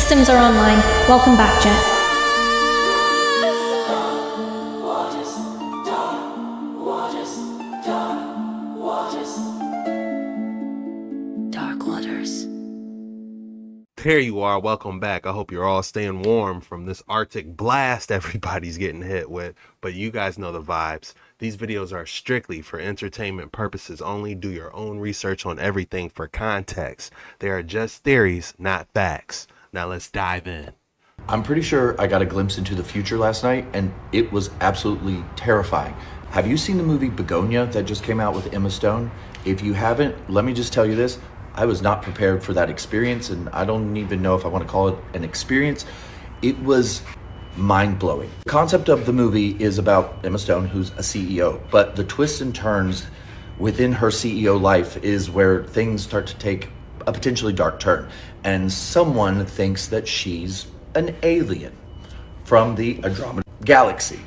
Systems are online. Welcome back, Jet. Here you are. Welcome back. I hope you're all staying warm from this Arctic blast everybody's getting hit with. But you guys know the vibes. These videos are strictly for entertainment purposes only. Do your own research on everything for context. They are just theories, not facts. Now let's dive in. I'm pretty sure I got a glimpse into the future last night, and it was absolutely terrifying. Have you seen the movie Begonia that just came out with Emma Stone? If you haven't, let me just tell you this. I was not prepared for that experience, and I don't even know if I want to call it an experience. It was mind-blowing. The concept of the movie is about Emma Stone, who's a CEO, but the twists and turns within her CEO life is where things start to take a potentially dark turn, and someone thinks that she's an alien from the Andromeda Galaxy.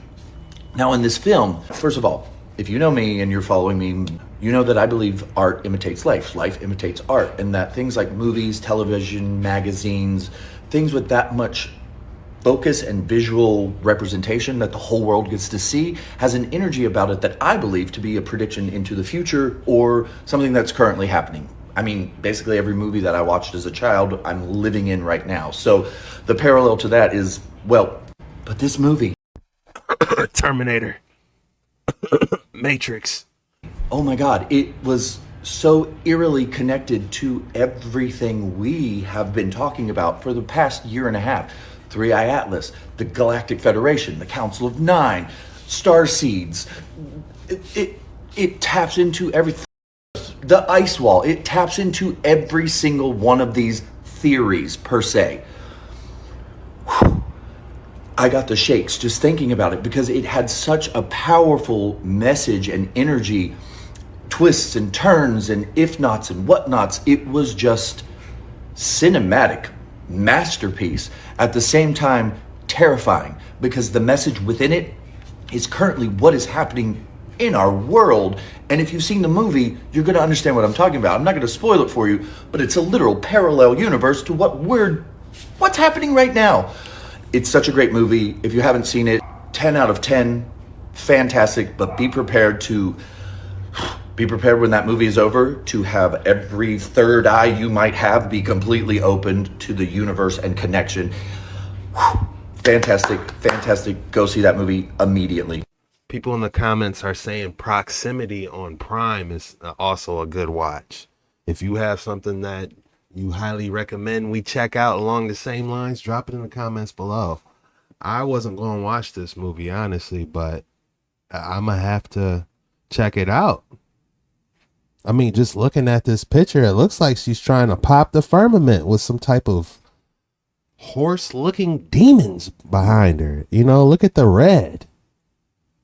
Now, in this film, first of all, if you know me and you're following me, you know that I believe art imitates life. Life imitates art, and that things like movies, television, magazines, things with that much focus and visual representation that the whole world gets to see has an energy about it that I believe to be a prediction into the future or something that's currently happening. I mean, basically every movie that I watched as a child, I'm living in right now. So the parallel to that is, well, but this movie. Terminator. Matrix. Oh my God, it was so eerily connected to everything we have been talking about for the past year and a half. Three Eye Atlas, the Galactic Federation, the Council of Nine, Starseeds. It taps into everything. The ice wall, it taps into every single one of these theories per se. Whew. I got the shakes just thinking about it because it had such a powerful message and energy, twists and turns and if nots and whatnots. It was just cinematic masterpiece. At the same time, terrifying because the message within it is currently what is happening in our world. And if you've seen the movie, you're going to understand what I'm talking about. I'm not going to spoil it for you, but it's a literal parallel universe to what's happening right now. It's such a great movie. If you haven't seen it, 10 out of 10, fantastic, but be prepared when that movie is over to have every third eye you might have be completely opened to the universe and connection. Fantastic, fantastic. Go see that movie immediately. People in the comments are saying Proximity on Prime is also a good watch. If you have something that you highly recommend we check out along the same lines, drop it in the comments below. I wasn't going to watch this movie, honestly, but I'm going to have to check it out. I mean, just looking at this picture, it looks like she's trying to pop the firmament with some type of horse-looking demons behind her. You know, look at the red.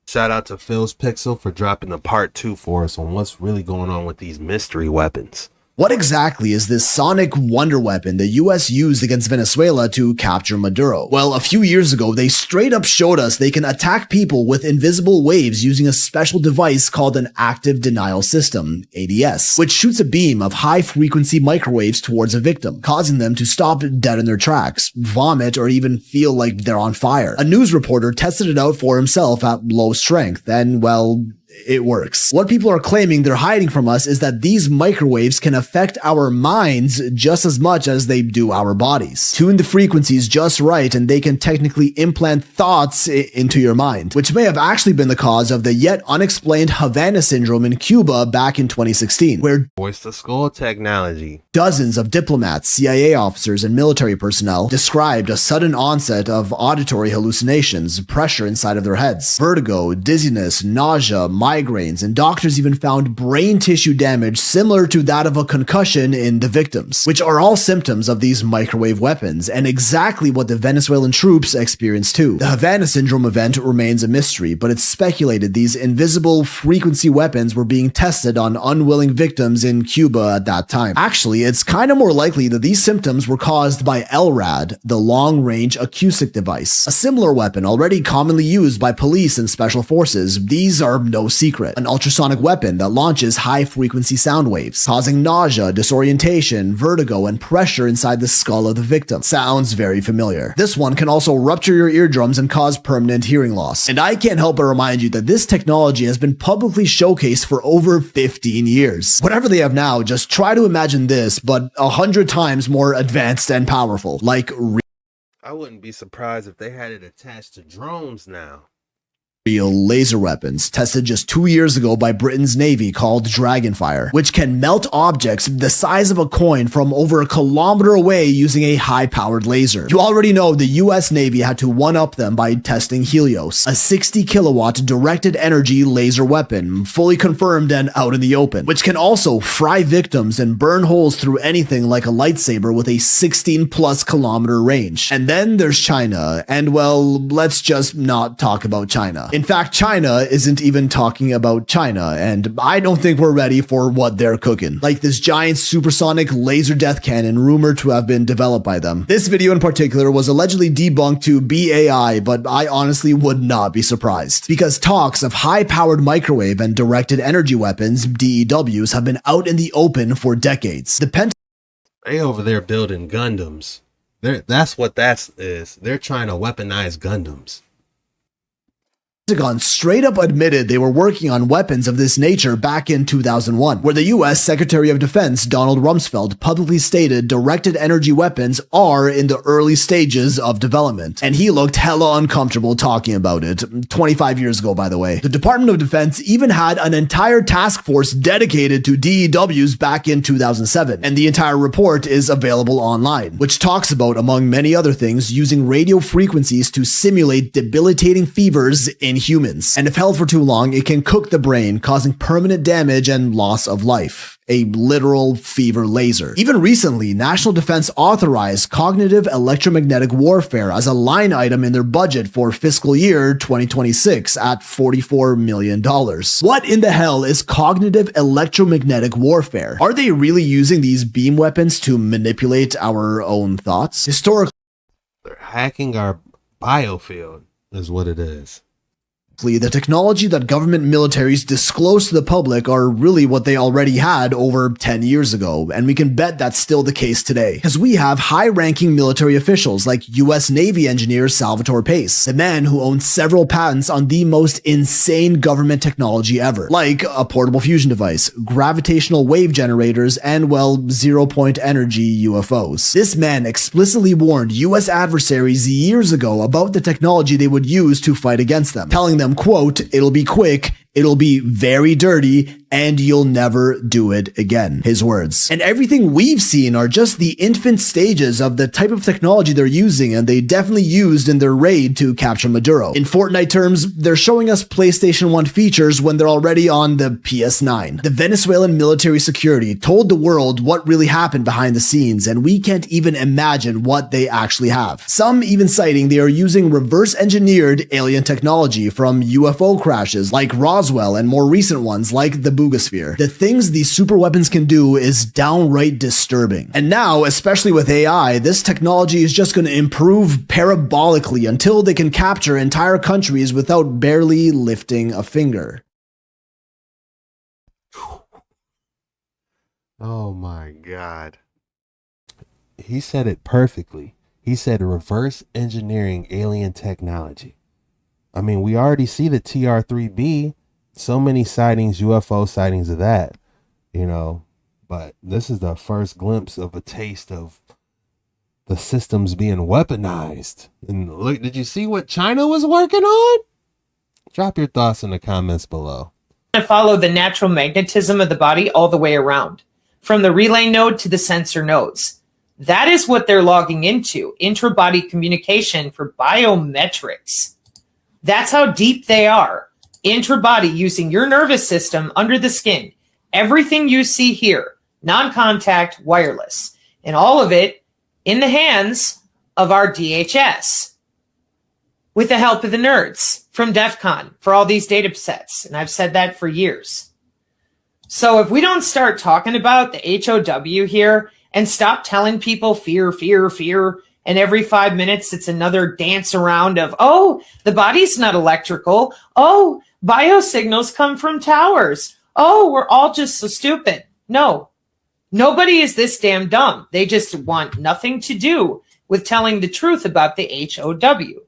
Shout out to Phil's Pixel for dropping the part 2 for us on what's really going on with these mystery weapons. What exactly is this sonic wonder weapon the US used against Venezuela to capture Maduro? Well, a few years ago, they straight up showed us they can attack people with invisible waves using a special device called an active denial system, ADS, which shoots a beam of high-frequency microwaves towards a victim, causing them to stop dead in their tracks, vomit, or even feel like they're on fire. A news reporter tested it out for himself at low strength, and, well, it works. What people are claiming they're hiding from us is that these microwaves can affect our minds just as much as they do our bodies. Tune the frequencies just right and they can technically implant thoughts into your mind, which may have actually been the cause of the yet unexplained Havana syndrome in Cuba back in 2016, where Voice to skull technology. Dozens of diplomats, CIA officers, and military personnel described a sudden onset of auditory hallucinations, pressure inside of their heads, vertigo, dizziness, nausea, migraines, and doctors even found brain tissue damage similar to that of a concussion in the victims, which are all symptoms of these microwave weapons, and exactly what the Venezuelan troops experienced too. The Havana syndrome event remains a mystery, but it's speculated these invisible frequency weapons were being tested on unwilling victims in Cuba at that time. Actually, it's kind of more likely that these symptoms were caused by LRAD, the long-range acoustic device, a similar weapon already commonly used by police and special forces. These are no secret. An ultrasonic weapon that launches high-frequency sound waves, causing nausea, disorientation, vertigo, and pressure inside the skull of the victim. Sounds very familiar. This one can also rupture your eardrums and cause permanent hearing loss. And I can't help but remind you that this technology has been publicly showcased for over 15 years. Whatever they have now, just try to imagine this, but 100 times more advanced and powerful. Like, I wouldn't be surprised if they had it attached to drones now. real laser weapons tested just 2 years ago by Britain's Navy called Dragonfire, which can melt objects the size of a coin from over a kilometer away using a high-powered laser. You already know the US Navy had to one-up them by testing Helios, a 60 kilowatt directed energy laser weapon, fully confirmed and out in the open, which can also fry victims and burn holes through anything like a lightsaber with a 16 plus kilometer range. And then there's China, and well, let's just not talk about China. In fact, China isn't even talking about China, and I don't think we're ready for what they're cooking. Like this giant supersonic laser death cannon rumored to have been developed by them. This video in particular was allegedly debunked to be AI, but I honestly would not be surprised, because talks of high-powered microwave and directed energy weapons, DEWs, have been out in the open for decades. They over there building Gundams. That's what that is. They're trying to weaponize Gundams. Pentagon straight up admitted they were working on weapons of this nature back in 2001, where the US Secretary of Defense Donald Rumsfeld publicly stated directed energy weapons are in the early stages of development. And he looked hella uncomfortable talking about it. 25 years ago, by the way. The Department of Defense even had an entire task force dedicated to DEWs back in 2007, and the entire report is available online, which talks about, among many other things, using radio frequencies to simulate debilitating fevers in humans. And if held for too long, it can cook the brain, causing permanent damage and loss of life. A literal fever laser. Even recently, National Defense authorized cognitive electromagnetic warfare as a line item in their budget for fiscal year 2026 at $44 million. What in the hell is cognitive electromagnetic warfare? Are they really using these beam weapons to manipulate our own thoughts? Historically, they're hacking our biofield, is what it is. the technology that government militaries disclose to the public are really what they already had over 10 years ago, and we can bet that's still the case today. Because we have high-ranking military officials like US Navy engineer Salvatore Pace, the man who owns several patents on the most insane government technology ever, like a portable fusion device, gravitational wave generators, and, well, zero-point energy UFOs. This man explicitly warned US adversaries years ago about the technology they would use to fight against them, telling them, quote, "It'll be quick, it'll be very dirty, and you'll never do it again." His words. And everything we've seen are just the infant stages of the type of technology they're using, and they definitely used in their raid to capture Maduro. In Fortnite terms, they're showing us PlayStation 1 features when they're already on the PS9. The Venezuelan military security told the world what really happened behind the scenes, and we can't even imagine what they actually have. Some even citing they are using reverse-engineered alien technology from UFO crashes like Roswell and more recent ones like the Boogosphere. The things these super weapons can do is downright disturbing. And now, especially with AI, this technology is just going to improve parabolically until they can capture entire countries without barely lifting a finger. Oh my God. He said it perfectly. He said reverse engineering alien technology. I mean, we already see the TR-3B, so many sightings, UFO sightings of that, you know, but this is the first glimpse of a taste of the systems being weaponized. And look, did you see what China was working on? Drop your thoughts in the comments below. Follow the natural magnetism of the body all the way around, from the relay node to the sensor nodes. That is what they're logging into, intra-body communication for biometrics. That's how deep they are. Intra-body, using your nervous system under the skin. Everything you see here, non-contact, wireless. And all of it in the hands of our DHS. With the help of the nerds from DEF CON for all these data sets. And I've said that for years. So if we don't start talking about the HOW here and stop telling people fear, fear, fear, And every 5 minutes, it's another dance around of, oh, the body's not electrical. Oh, biosignals come from towers. Oh, we're all just so stupid. No, nobody is this damn dumb. They just want nothing to do with telling the truth about the HOW.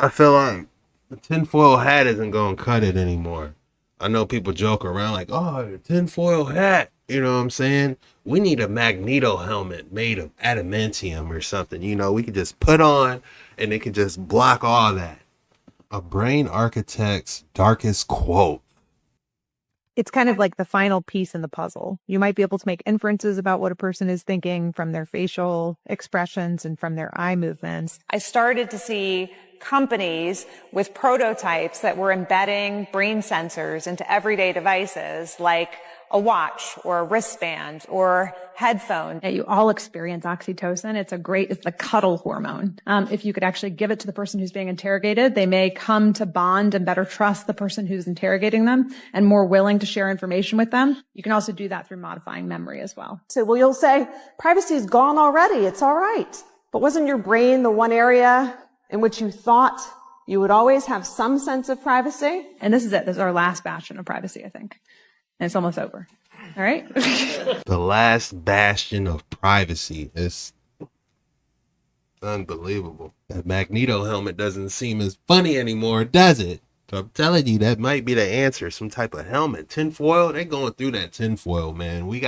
I feel like the tinfoil hat isn't going to cut it anymore. I know people joke around like, oh, tinfoil hat. You know what I'm saying? We need a magneto helmet made of adamantium or something. You know, we could just put on and it could just block all that. A brain architect's darkest quote. It's kind of like the final piece in the puzzle. You might be able to make inferences about what a person is thinking from their facial expressions and from their eye movements. I started to see companies with prototypes that were embedding brain sensors into everyday devices like a watch or a wristband or headphone. You all experience oxytocin. It's the cuddle hormone. If you could actually give it to the person who's being interrogated, they may come to bond and better trust the person who's interrogating them and more willing to share information with them. You can also do that through modifying memory as well. So, well, you'll say, privacy's gone already. It's all right. But wasn't your brain the one area in which you thought you would always have some sense of privacy? And this is it. This is our last bastion of privacy, I think. And it's almost over. All right? The last bastion of privacy is unbelievable. That Magneto helmet doesn't seem as funny anymore, does it? So I'm telling you, that might be the answer. Some type of helmet. Tinfoil, they're going through that tinfoil, man. We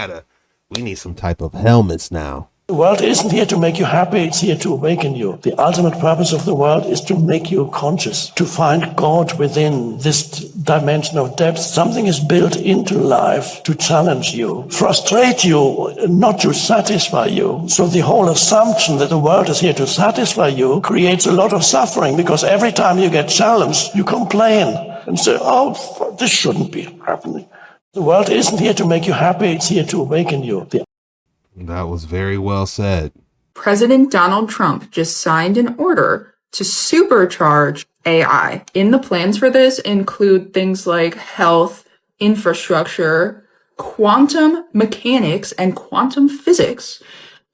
need some type of helmets now. The world isn't here to make you happy, it's here to awaken you. The ultimate purpose of the world is to make you conscious, to find God within this dimension of depth. Something is built into life to challenge you, frustrate you, not to satisfy you. So the whole assumption that the world is here to satisfy you creates a lot of suffering, because every time you get challenged, you complain and say, oh, this shouldn't be happening. The world isn't here to make you happy, it's here to awaken you. That was very well said. President Donald Trump just signed an order to supercharge AI. In the plans for this include things like health, infrastructure, quantum mechanics, and quantum physics.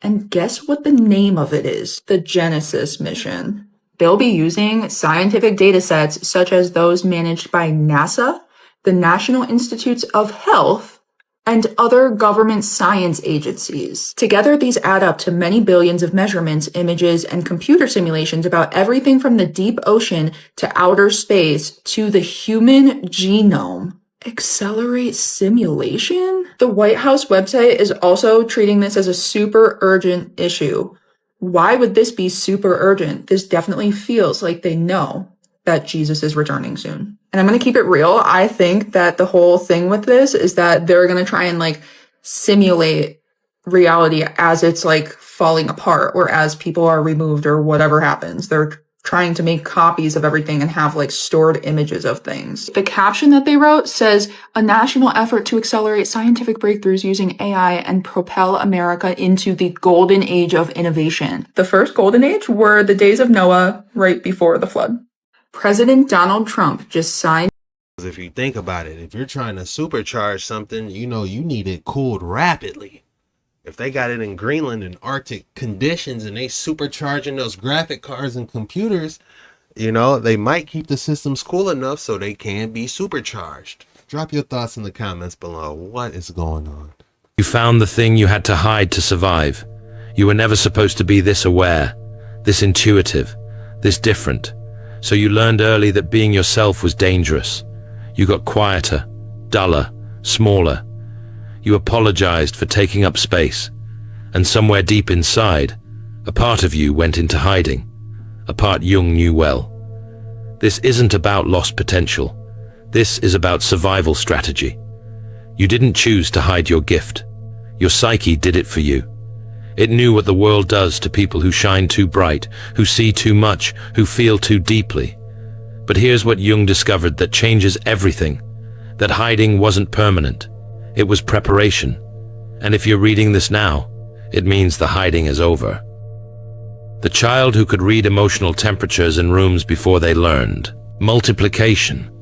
And guess what the name of it is? The Genesis mission. They'll be using scientific data sets such as those managed by NASA, the National Institutes of Health, and other government science agencies. Together, these add up to many billions of measurements, images, and computer simulations about everything from the deep ocean to outer space to the human genome. Accelerate simulation? The White House website is also treating this as a super urgent issue. Why would this be super urgent? This definitely feels like they know that Jesus is returning soon. And I'm going to keep it real. I think that the whole thing with this is that they're going to try and simulate reality as it's falling apart or as people are removed or whatever happens. They're trying to make copies of everything and have stored images of things. The caption that they wrote says, a national effort to accelerate scientific breakthroughs using AI and propel America into the golden age of innovation. The first golden age were the days of Noah right before the flood. President Donald Trump just signed. If you think about it, if you're trying to supercharge something, you need it cooled rapidly. If they got it in Greenland and Arctic conditions and they supercharging those graphic cards and computers, they might keep the systems cool enough so they can be supercharged. Drop your thoughts in the comments below. What is going on? You found the thing you had to hide to survive. You were never supposed to be this aware, this intuitive, this different. So you learned early that being yourself was dangerous. You got quieter, duller, smaller. You apologized for taking up space. And somewhere deep inside, a part of you went into hiding. A part Jung knew well. This isn't about lost potential. This is about survival strategy. You didn't choose to hide your gift. Your psyche did it for you. It knew what the world does to people who shine too bright, who see too much, who feel too deeply. But here's what Jung discovered that changes everything. That hiding wasn't permanent. It was preparation. And if you're reading this now, it means the hiding is over. The child who could read emotional temperatures in rooms before they learned. Multiplication.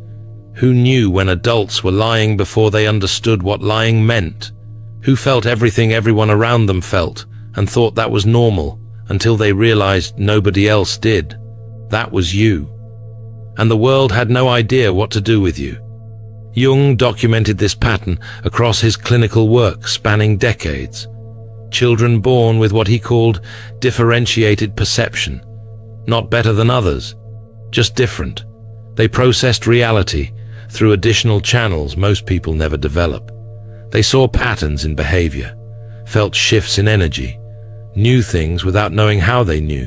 Who knew when adults were lying before they understood what lying meant? Who felt everything everyone around them felt and thought that was normal until they realized nobody else did. That was you. And the world had no idea what to do with you. Jung documented this pattern across his clinical work spanning decades. Children born with what he called differentiated perception. Not better than others, just different. They processed reality through additional channels most people never develop. They saw patterns in behavior, felt shifts in energy, knew things without knowing how they knew,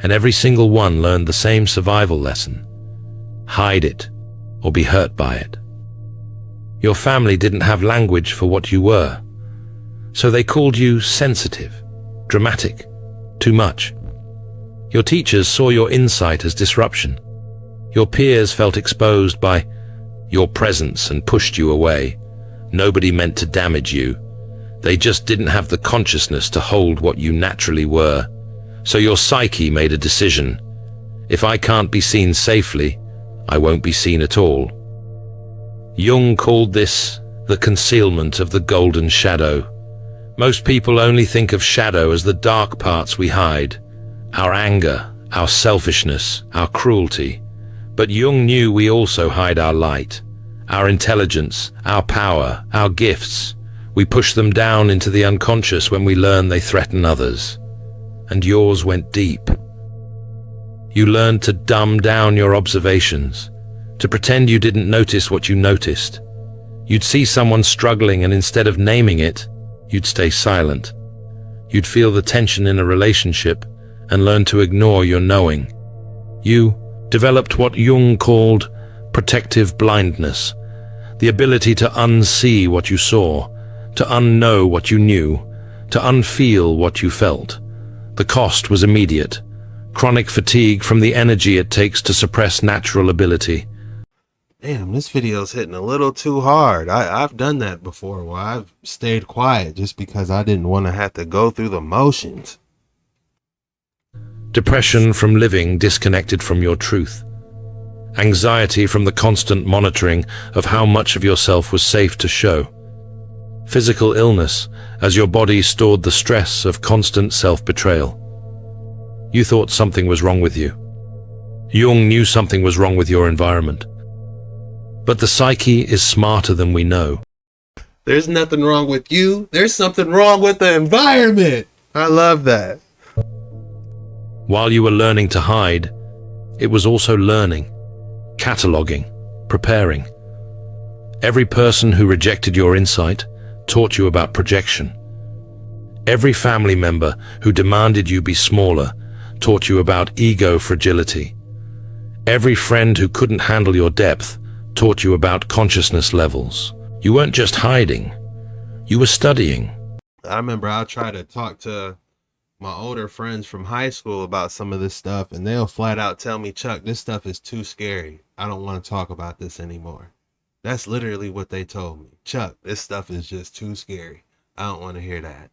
and every single one learned the same survival lesson. Hide it, or be hurt by it. Your family didn't have language for what you were, so they called you sensitive, dramatic, too much. Your teachers saw your insight as disruption. Your peers felt exposed by your presence and pushed you away. Nobody meant to damage you. They just didn't have the consciousness to hold what you naturally were. So your psyche made a decision. If I can't be seen safely, I won't be seen at all. Jung called this the concealment of the golden shadow. Most people only think of shadow as the dark parts we hide, our anger, our selfishness, our cruelty. But Jung knew we also hide our light, our intelligence, our power, our gifts. We push them down into the unconscious when we learn they threaten others. And yours went deep. You learned to dumb down your observations, to pretend you didn't notice what you noticed. You'd see someone struggling, and instead of naming it, you'd stay silent. You'd feel the tension in a relationship and learn to ignore your knowing. You developed what Jung called protective blindness, the ability to unsee what you saw, to unknow what you knew, to unfeel what you felt. The cost was immediate. Chronic fatigue from the energy it takes to suppress natural ability. Damn, this video's hitting a little too hard. I've done that before where I've stayed quiet just because I didn't want to have to go through the motions. Depression from living disconnected from your truth. Anxiety from the constant monitoring of how much of yourself was safe to show. Physical illness as your body stored the stress of constant self-betrayal. You thought something was wrong with you. Jung knew something was wrong with your environment. But the psyche is smarter than we know. There's nothing wrong with you. There's something wrong with the environment. I love that. While you were learning to hide, it was also learning, cataloging, preparing. Every person who rejected your insight taught you about projection. Every family member who demanded you be smaller taught you about ego fragility. Every friend who couldn't handle your depth taught you about consciousness levels. You weren't just hiding, you were studying. I remember I'll try to talk to my older friends from high school about some of this stuff, and they'll flat out tell me, Chuck, this stuff is too scary. I don't want to talk about this anymore. That's literally what they told me. Chuck, this stuff is just too scary. I don't want to hear that.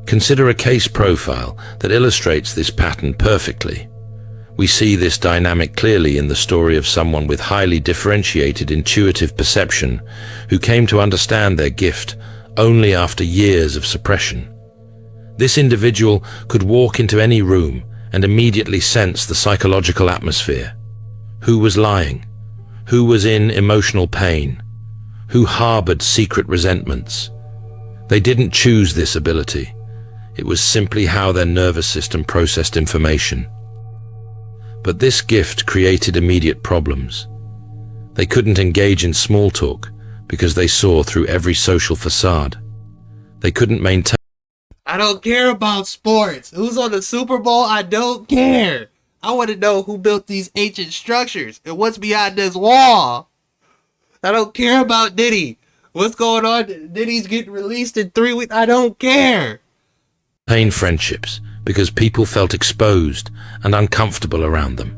Consider a case profile that illustrates this pattern perfectly. We see this dynamic clearly in the story of someone with highly differentiated intuitive perception who came to understand their gift only after years of suppression. This individual could walk into any room and immediately sense the psychological atmosphere. Who was lying? Who was in emotional pain? Who harbored secret resentments? They didn't choose this ability. It was simply how their nervous system processed information. But this gift created immediate problems. They couldn't engage in small talk because they saw through every social facade. They couldn't maintain. I don't care about sports. Who's on the Super Bowl? I don't care. I want to know who built these ancient structures and what's behind this wall. I don't care about Diddy. What's going on? Diddy's getting released in 3 weeks. I don't care. Friendships because people felt exposed and uncomfortable around them.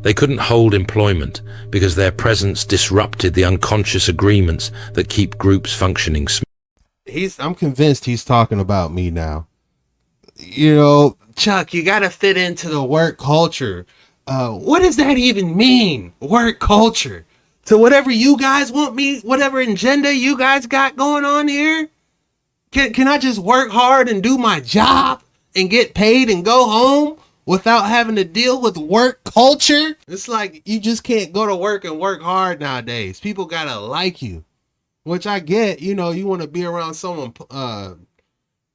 They couldn't hold employment because their presence disrupted the unconscious agreements that keep groups functioning smoothly. I'm convinced he's talking about me now. You know, Chuck, you got to fit into the work culture. What does that even mean? Work culture. To whatever you guys want me, whatever agenda you guys got going on here? Can I just work hard and do my job and get paid and go home without having to deal with work culture. It's like you just can't go to work and work hard nowadays. People gotta like you, which I get. You know, you want to be around someone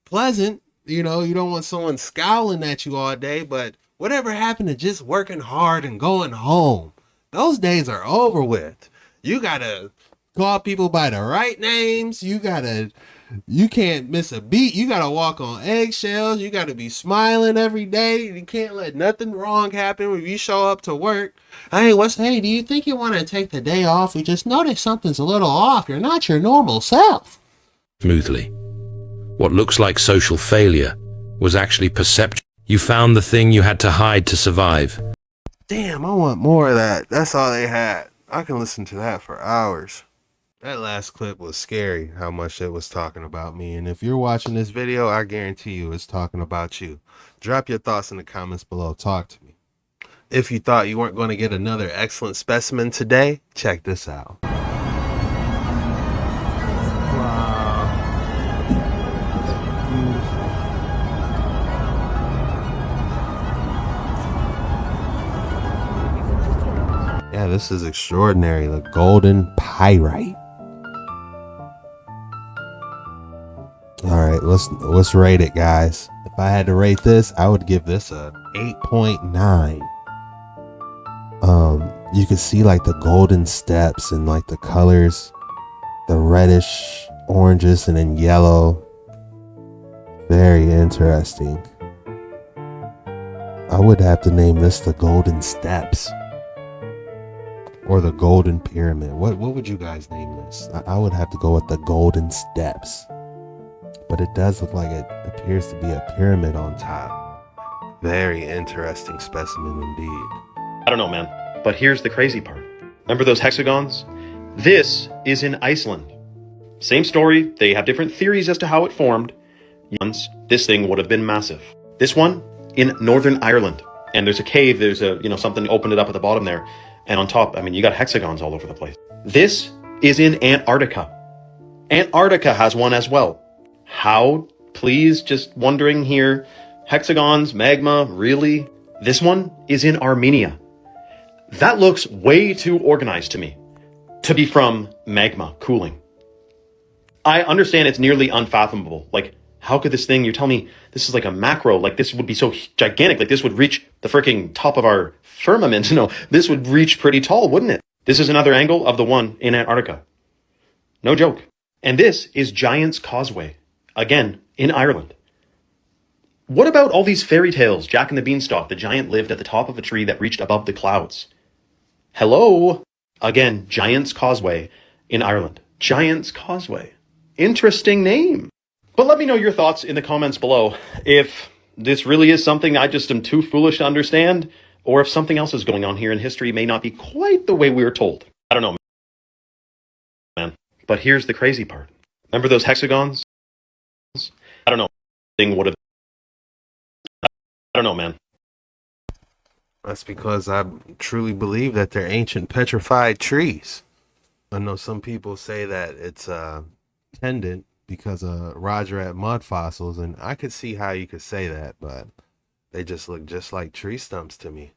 pleasant. You know, you don't want someone scowling at you all day, but whatever happened to just working hard and going home? Those days are over with. You gotta call people by the right names. You can't miss a beat. You gotta walk on eggshells. You gotta be smiling every day. You can't let nothing wrong happen when you show up to work. Hey, do you think you want to take the day off? We just noticed something's a little off. You're not your normal self. Smoothly. What looks like social failure was actually perception. You found the thing you had to hide to survive. Damn, I want more of that. That's all they had. I can listen to that for hours. That last clip was scary, how much it was talking about me. And if you're watching this video, I guarantee you it's talking about you. Drop your thoughts in the comments below. Talk to me. If you thought you weren't going to get another excellent specimen today, check this out. Yeah, this is extraordinary. The golden pyrite. All right, let's rate it, guys. If I had to rate this, I would give this a 8.9. You can see like the golden steps and like the colors, the reddish, oranges, and then yellow. Very interesting. I would have to name this the Golden Steps or the Golden Pyramid. What would you guys name this? I would have to go with the Golden Steps. But it does look like it appears to be a pyramid on top. Very interesting specimen indeed. I don't know, man. But here's the crazy part. Remember those hexagons? This is in Iceland. Same story. They have different theories as to how it formed. Once, this thing would have been massive. This one in Northern Ireland. And there's a cave. There's something opened it up at the bottom there. And on top, you got hexagons all over the place. This is in Antarctica. Antarctica has one as well. How? Please, just wondering here. Hexagons, magma, really? This one is in Armenia. That looks way too organized to me to be from magma cooling. I understand it's nearly unfathomable. Like, how could this thing, you tell me this is like a macro, like this would be so gigantic, like this would reach the freaking top of our firmament. No, this would reach pretty tall, wouldn't it? This is another angle of the one in Antarctica. No joke. And this is Giant's Causeway, again, in Ireland. What about all these fairy tales? Jack and the Beanstalk, the giant lived at the top of a tree that reached above the clouds. Hello? Again, Giant's Causeway in Ireland. Giant's Causeway. Interesting name. But let me know your thoughts in the comments below. If this really is something I just am too foolish to understand, or if something else is going on here and history may not be quite the way we were told. I don't know, man. But here's the crazy part. Remember those hexagons? I don't know. I don't know, man. That's because I truly believe that they're ancient petrified trees. I know some people say that it's pendant because of Roger at mud fossils, and I could see how you could say that, but they just look just like tree stumps to me.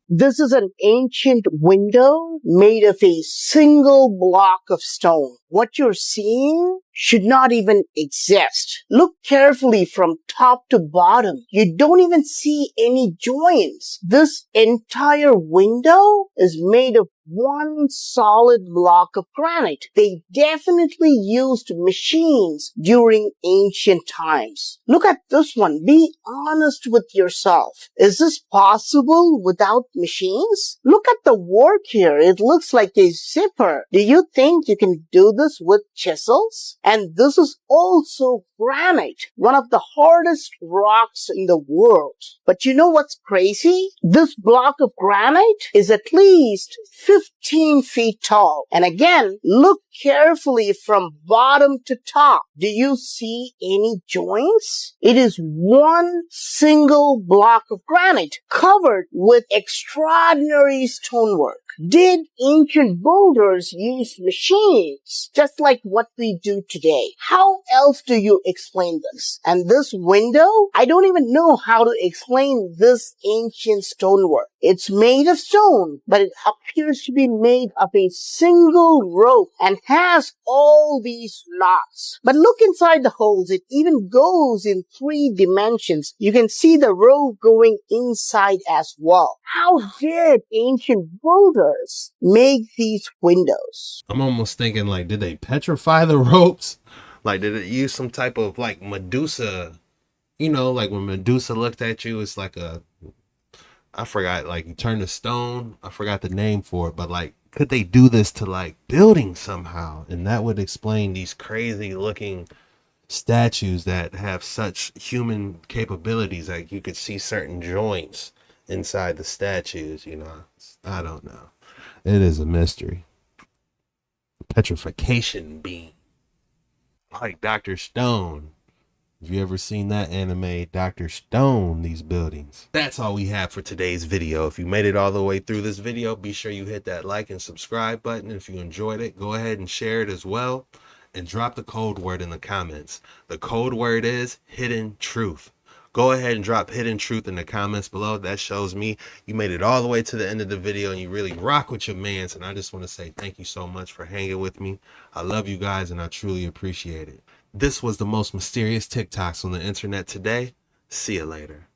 This is an ancient window made of a single block of stone. What you're seeing should not even exist. Look carefully from top to bottom. You don't even see any joints. This entire window is made of one solid block of granite. They definitely used machines during ancient times. Look at this one. Be honest with yourself. Is this possible without machines? Look at the work here. It looks like a zipper. Do you think you can do this with chisels? And this is also granite, one of the hardest rocks in the world. But you know what's crazy? This block of granite is at least 15 feet tall. And again, look carefully from bottom to top. Do you see any joints? It is one single block of granite covered with extraordinary stonework. Did ancient builders use machines just like what we do today? How else do you explain this? And this window, I don't even know how to explain this ancient stonework. It's made of stone, but it appears to be made of a single rope and has all these knots. But look inside the holes. It even goes in 3 dimensions. You can see the rope going inside as well. How did ancient builders make these windows? I'm almost thinking, like, did they petrify the ropes? Like, did it use some type of, like, Medusa? You know, like when Medusa looked at you, it's like a, I forgot, like you turn to stone. I forgot the name for it, but like, could they do this to like buildings somehow? And that would explain these crazy looking statues that have such human capabilities. Like you could see certain joints inside the statues, you know. I don't know. It is a mystery. Petrification beam. Like Dr. Stone. Have you ever seen that anime, Dr. Stone, these buildings? That's all we have for today's video. If you made it all the way through this video, be sure you hit that like and subscribe button. If you enjoyed it, go ahead and share it as well. And drop the code word in the comments. The code word is hidden truth. Go ahead and drop hidden truth in the comments below. That shows me you made it all the way to the end of the video and you really rock with your mans. And I just want to say thank you so much for hanging with me. I love you guys and I truly appreciate it. This was the most mysterious TikToks on the internet today. See you later.